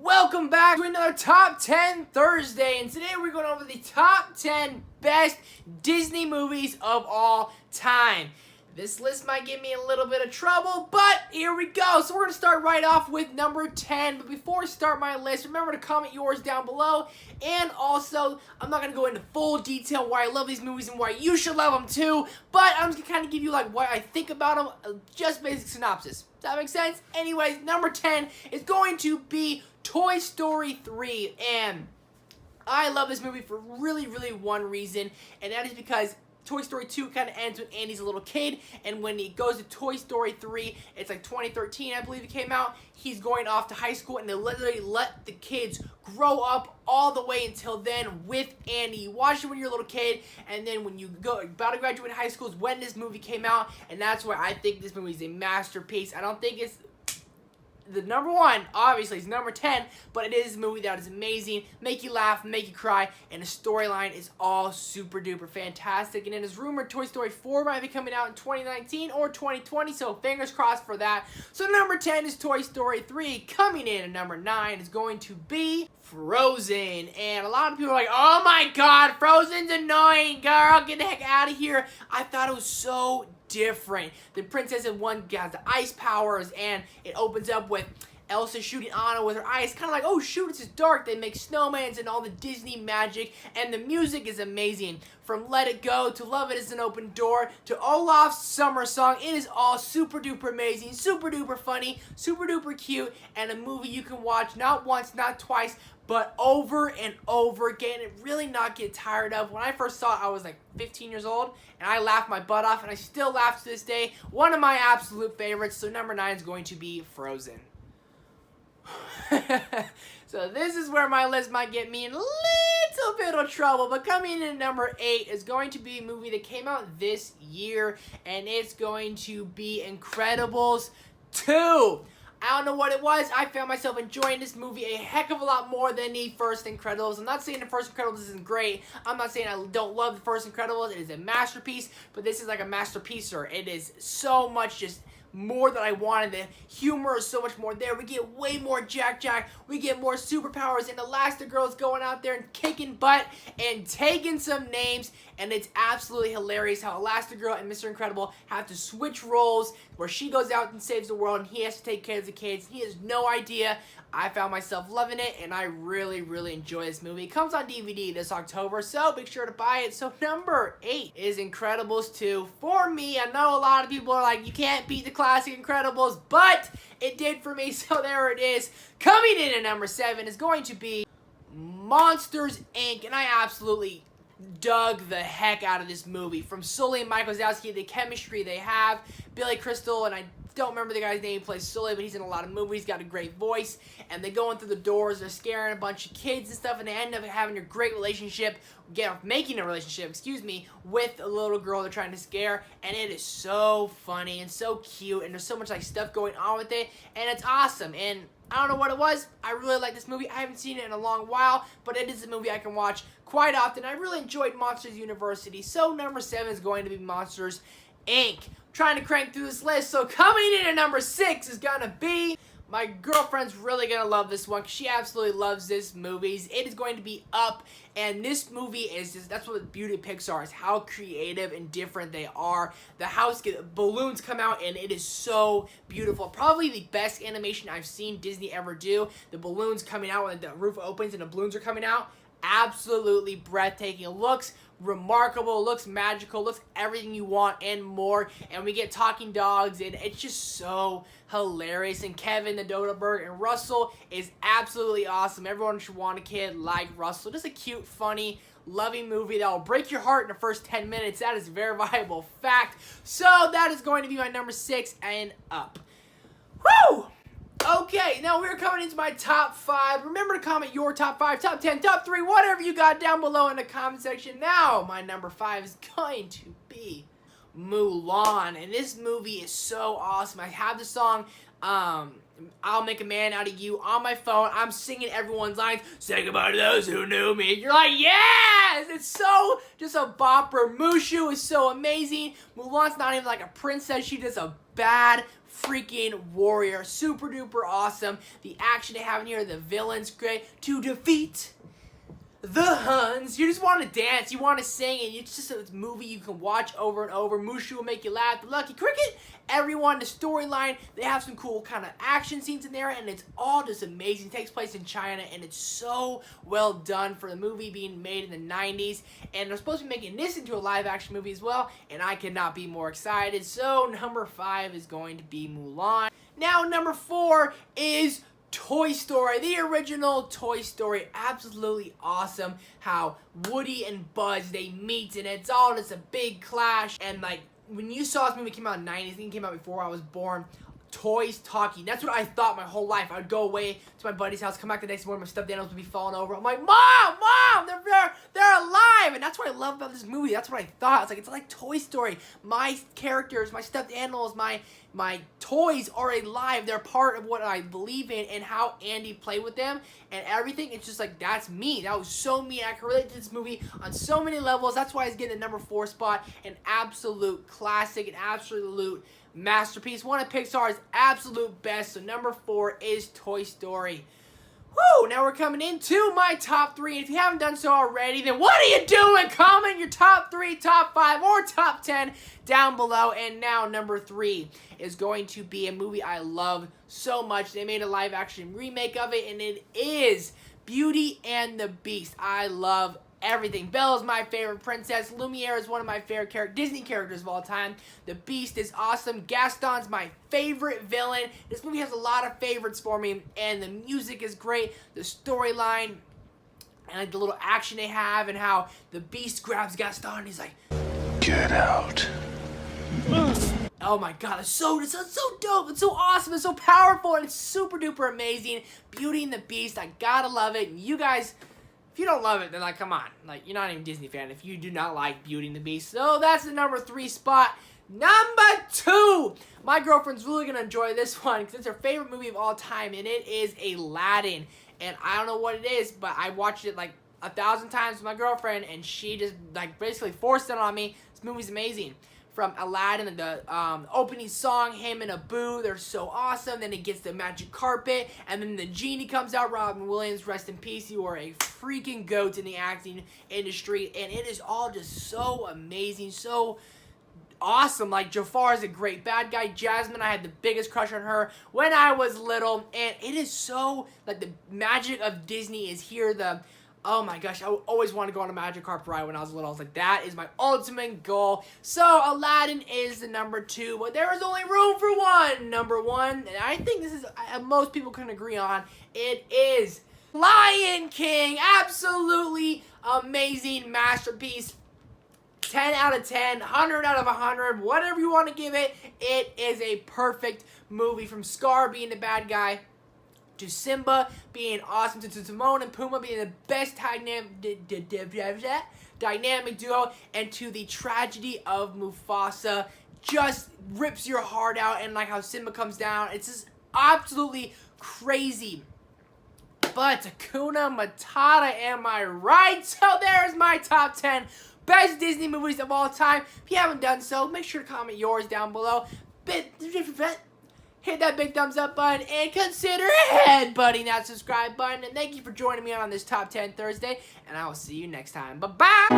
Welcome back to another Top 10 Thursday, and today we're going over the top 10 best Disney movies of all time. This list might give me a little bit of trouble, but here we go. So we're going to start right off with number 10, but before I start my list, remember to comment yours down below, and also, I'm not going to go into full detail why I love these movies and why you should love them too, but I'm just going to kind of give you like what I think about them, just basic synopsis. Does that make sense? Anyways, number 10 is going to be Toy Story 3, and I love this movie for really one reason, and that is because Toy Story 2 kind of ends when Andy's a little kid, and when he goes to Toy Story 3, it's like 2013, I believe it came out, he's going off to high school, and they literally let the kids grow up all the way until then with Andy. You watch it when you're a little kid, and then when you go about to graduate high school is when this movie came out, and that's why I think this movie is a masterpiece. I don't think it's the number one, obviously, is number 10, but it is a movie that is amazing, make you laugh, make you cry, and the storyline is all super duper fantastic. And it is rumored Toy Story 4 might be coming out in 2019 or 2020, so fingers crossed for that. So number 10 is Toy Story 3. Coming in at number 9 is going to be Frozen. And a lot of people are like, oh my god, Frozen's annoying, girl, get the heck out of here. I thought it was so different. The princess in one has the ice powers, and it opens up with Elsa shooting Anna with her eyes, kind of like, oh shoot, it's just dark. They make snowmans and all the Disney magic, and the music is amazing. From Let It Go to Love It Is an Open Door to Olaf's summer song, it is all super duper amazing, super duper funny, super duper cute, and a movie you can watch not once, not twice, but over and over again, and really not get tired of. When I first saw it, I was like 15 years old, and I laughed my butt off, and I still laugh to this day. One of my absolute favorites, so number 9 is going to be Frozen. So this is where my list might get me in a little bit of trouble, but coming in at number 8 is going to be a movie that came out this year, and it's going to be Incredibles 2. I don't know what it was. I found myself enjoying this movie a heck of a lot more than the first Incredibles. I'm not saying the first Incredibles isn't great. I'm not saying I don't love the first Incredibles. It is a masterpiece, but this is like a masterpiecer. It is so much just more than I wanted. The humor is so much more there. We get way more Jack. We get more superpowers, and Elastigirl's going out there and kicking butt and taking some names, and it's absolutely hilarious how Elastigirl and Mr. Incredible have to switch roles, where she goes out and saves the world, and he has to take care of the kids. He has no idea. I found myself loving it, and I really enjoy this movie. It comes on DVD this October, so make sure to buy it. So number 8 is Incredibles 2. For me, I know a lot of people are like, you can't beat the classic Incredibles, but it did for me, so there it is. Coming in at number 7 is going to be Monsters, Inc., and I absolutely dug the heck out of this movie. From Sully and Mike Wazowski, the chemistry they have, Billy Crystal, and I don't remember the guy's name, he plays Sully, but he's in a lot of movies, got a great voice, and they go in through the doors, they're scaring a bunch of kids and stuff, and they end up having a great relationship, making a relationship, with a little girl they're trying to scare, and it is so funny and so cute, and there's so much like stuff going on with it, and it's awesome. And I don't know what it was, I really like this movie. I haven't seen it in a long while, but it is a movie I can watch quite often. I really enjoyed Monsters University, so number 7 is going to be Monsters, Inc. Trying to crank through this list, so coming in at number 6 is gonna be, my girlfriend's really gonna love this one, because she absolutely loves this movie. It is going to be Up, and this movie is just, that's what the beauty of Pixar is, how creative and different they are. The house, balloons come out, and it is so beautiful. Probably the best animation I've seen Disney ever do. The balloons coming out when the roof opens and the balloons are coming out. Absolutely breathtaking. It looks remarkable, looks magical, looks everything you want and more, and we get talking dogs, and it's just so hilarious. And Kevin, the Dodo Bird, and Russell is absolutely awesome. Everyone should want a kid like Russell. Just a cute, funny, loving movie that will break your heart in the first 10 minutes. That is a very viable fact. So that is going to be my number 6 and Up. Woo! Okay, now we're coming into my top 5. Remember to comment your top 5, top 10, top 3, whatever you got down below in the comment section. Now, my number 5 is going to be Mulan, and this movie is so awesome. I have the song I'll Make a Man Out of You on my phone. I'm singing everyone's lines. Say goodbye to those who knew me. You're like, yes! It's so just a bopper. Mushu is so amazing. Mulan's not even like a princess. She does a bad freaking warrior. Super duper awesome. The action they have in here, the villain's great. To defeat the Huns. You just want to dance. You want to sing. And it's just a movie you can watch over and over. Mushu will make you laugh. The Lucky Cricket. Everyone, the storyline. They have some cool kind of action scenes in there. And it's all just amazing. It takes place in China. And it's so well done for the movie being made in the 90s. And they're supposed to be making this into a live action movie as well. And I cannot be more excited. So number 5 is going to be Mulan. Now number 4 is Toy Story, the original Toy Story. Absolutely awesome how Woody and Buzz, they meet, and it's all just a big clash. And like, when you saw this movie came out in the 90s, I think it came out before I was born, toys talking. That's what I thought my whole life. I would go away to my buddy's house, come back the next morning, my stuffed animals would be falling over. I'm like, Mom, they're alive! And that's what I love about this movie. That's what I thought. It's like Toy Story. My characters, my stuffed animals, my toys are alive. They're part of what I believe in and how Andy played with them and everything. It's just like, that's me. That was so me. I can relate to this movie on so many levels. That's why it's getting the number 4 spot. An absolute classic, an absolute masterpiece. One of Pixar's absolute best. So number 4 is Toy Story. Woo! Now we're coming into my top 3. And if you haven't done so already, then what are you doing? Comment your top 3, top 5, or top 10 down below. And now number 3 is going to be a movie I love so much. They made a live action remake of it, and it is Beauty and the Beast. I love everything. Belle's my favorite princess. Lumiere is one of my favorite Disney characters of all time. The Beast is awesome. Gaston's my favorite villain. This movie has a lot of favorites for me, and the music is great. The storyline, and like the little action they have, and how the Beast grabs Gaston, and he's like, "Get out." Oh my god, it's so dope, it's so awesome, it's so powerful, and it's super duper amazing. Beauty and the Beast, I gotta love it. And you guys, if you don't love it, then like, come on. Like, you're not even a Disney fan if you do not like Beauty and the Beast. So that's the number 3 spot. Number 2! My girlfriend's really going to enjoy this one because it's her favorite movie of all time, and it is Aladdin. And I don't know what it is, but I watched it like 1,000 times with my girlfriend, and she just like basically forced it on me. This movie's amazing. From Aladdin, the opening song, him and Abu, they're so awesome. Then it gets the magic carpet, and then the genie comes out. Robin Williams, rest in peace. You are a freaking goat in the acting industry, and it is all just so amazing, so awesome. Like, Jafar is a great bad guy. Jasmine, I had the biggest crush on her when I was little, and it is so, like, the magic of Disney is here. Oh my gosh, I always wanted to go on a magic carpet ride when I was little. I was like, that is my ultimate goal. So Aladdin is the number 2, but there is only room for one. Number 1, and I think this is, most people can agree on, it is Lion King. Absolutely amazing masterpiece. 10 out of 10, 100 out of 100, whatever you want to give it. It is a perfect movie, from Scar being the bad guy, to Simba being awesome, to Timon and Pumbaa being the best dynamic duo, and to the tragedy of Mufasa. Just rips your heart out, and like how Simba comes down, it's just absolutely crazy. But Hakuna Matata, am I right? So there's my top 10 best Disney movies of all time. If you haven't done so, make sure to comment yours down below. Hit that big thumbs up button and consider headbutting that subscribe button. And thank you for joining me on this Top 10 Thursday. And I will see you next time. Bye-bye.